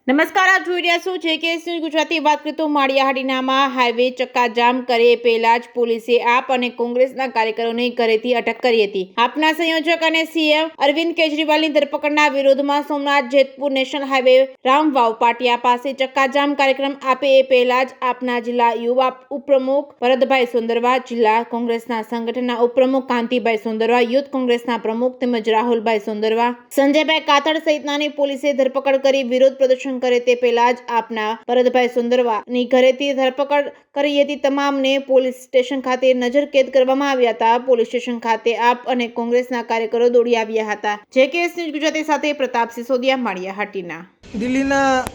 નમસ્કાર, આપ જોઈ રહ્યા છો JKS ન્યૂઝ ગુજરાતી. વાત કરીએ તો માળિયાહાટીનામાં હાઈવે ચક્કાજામ કરે પહેલા જ પોલીસે આપ અને કોંગ્રેસના કાર્યકરોને ઘરેથી અટક કરી હતી. આપના સંયોજક અને સીએમ અરવિંદ કેજરીવાલની ધરપકડના વિરોધમાં સોમનાથ જેતપુર નેશનલ હાઈવે રામવાવ પાટિયા પાસે ચક્કાજામ કાર્યક્રમ આપે એ પહેલા જ આપના જિલ્લા યુવા ઉપપ્રમુખ ભરતભાઈ સોંદરવા, જિલ્લા કોંગ્રેસના સંગઠનના ઉપપ્રમુખ કાંતિભાઈ સોંદરવા, યુથ કોંગ્રેસના પ્રમુખ તેમજ રાહુલભાઈ સોંદરવા, સંજયભાઈ કાથડ સહિતનાની પોલીસે ધરપકડ કરી વિરોધ પ્રદર્શન કરે તે પહેલા જ આપના ભરતભાઈ સોંદરવાની ઘરેથી ધરપકડ કરી હતી. તમામને પોલીસ સ્ટેશન ખાતે નજરકેદ કરવામાં આવ્યા હતા. પોલીસ સ્ટેશન ખાતે આપ અને કોંગ્રેસના કાર્યકરો દોડી આવ્યા હતા. JKS ન્યૂઝ ગુજરાતી સાથે પ્રતાપ સિસોદિયા, માળિયાહાટીના. દિલ્હીના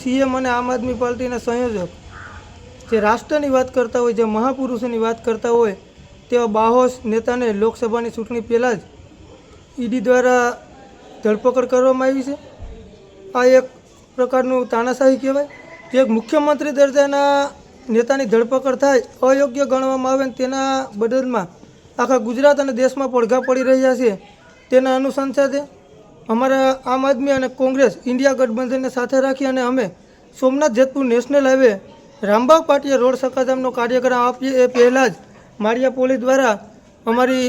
સીએમ અને આમ આદમી પાર્ટીના સંયોજક જે રાષ્ટ્રની વાત કરતા હોય, જે મહાપુરુષોની વાત કરતા હોય તેવા બાહોશ નેતાને લોકસભાની ચૂંટણી પહેલાં જ ઈડી દ્વારા ધરપકડ કરવામાં આવી છે. આ એક પ્રકારનું તાનાશાહી કહેવાય. જે એક મુખ્યમંત્રી દરજાના નેતાની ધરપકડ થાય, અયોગ્ય ગણવામાં આવે ને તેના બદલમાં આખા ગુજરાત અને દેશમાં પડઘા પડી રહ્યા છે. તેના અનુસંધાને અમારા આમ આદમી અને કોંગ્રેસ ઇન્ડિયા ગઠબંધનને સાથે રાખી અને અમે સોમનાથ જેતપુર નેશનલ હાઈવે રામબાગ પાટિયા રોડ ચક્કાજામનો કાર્યક્રમ આપીએ એ પહેલાં જ માળિયા પોલીસ દ્વારા અમારી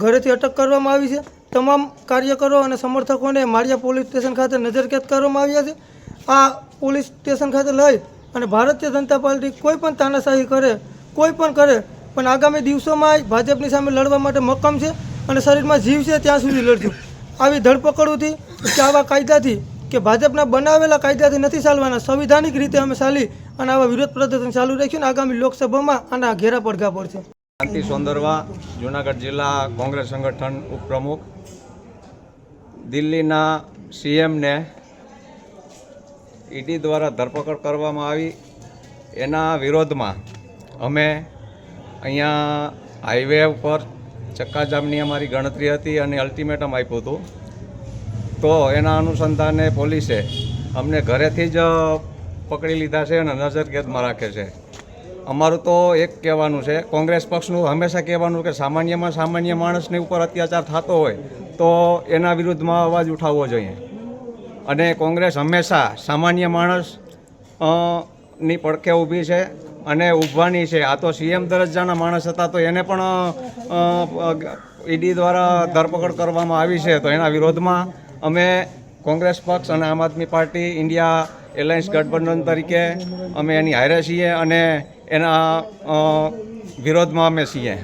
ઘરેથી અટક કરવામાં આવી છે. તમામ કાર્યકરો અને સમર્થકોને માળિયા પોલીસ સ્ટેશન ખાતે નજરકેદ કરવામાં આવ્યા છે. આ પોલીસ સ્ટેશન ખાતે લઈ અને ભારતીય જનતા પાર્ટી કોઈ પણ તાનાશાહી કરે, કોઈ પણ કરે, પણ આગામી દિવસોમાં ભાજપની સામે લડવા માટે મક્કમ છે અને શરીરમાં જીવ છે ત્યાં સુધી લડશું. આવી ધરપકડોથી કે આવા કાયદાથી કે ભાજપના બનાવેલા કાયદાથી નથી ચાલવાના. સંવિધાનિક રીતે અમે ચાલી અને આવા વિરોધ પ્રદર્શન ચાલુ રાખ્યું અને આગામી લોકસભામાં આના ઘેરા પડઘા પડશે. કાંતિ સોંદરવા, જૂનાગઢ જિલ્લા કોંગ્રેસ સંગઠન ઉપપ્રમુખ. દિલ્હીના સીએમને ઈડી દ્વારા ધરપકડ કરવામાં આવી, એના વિરોધમાં અમે અહીંયા હાઈવે ઉપર ચક્કાજામની અમારી ગણતરી હતી અને અલ્ટિમેટમ આપ્યું હતું. તો એના અનુસંધાને પોલીસે અમને ઘરેથી જ પકડી લીધા છે અને નજરકેદમાં રાખે છે. અમારું તો એક કહેવાનું છે, કોંગ્રેસ પક્ષનું હંમેશા કહેવાનું કે સામાન્યમાં સામાન્ય માણસની ઉપર અત્યાચાર થતો હોય તો એના વિરુદ્ધમાં અવાજ ઉઠાવવો જોઈએ. અને કોંગ્રેસ હંમેશા સામાન્ય માણસ ની પડખે ઊભી છે અને ઊભવાની છે. આ તો સીએમ દરજ્જાના માણસ હતા તો એને પણ ઈડી દ્વારા ધરપકડ કરવામાં આવી છે. તો એના વિરોધમાં અમે કોંગ્રેસ પક્ષ અને આમ આદમી પાર્ટી ઇન્ડિયા એલાયન્સ ગઠબંધન તરીકે અમે એની હારે છીએ અને એના વિરોધમાં અમે છીએ.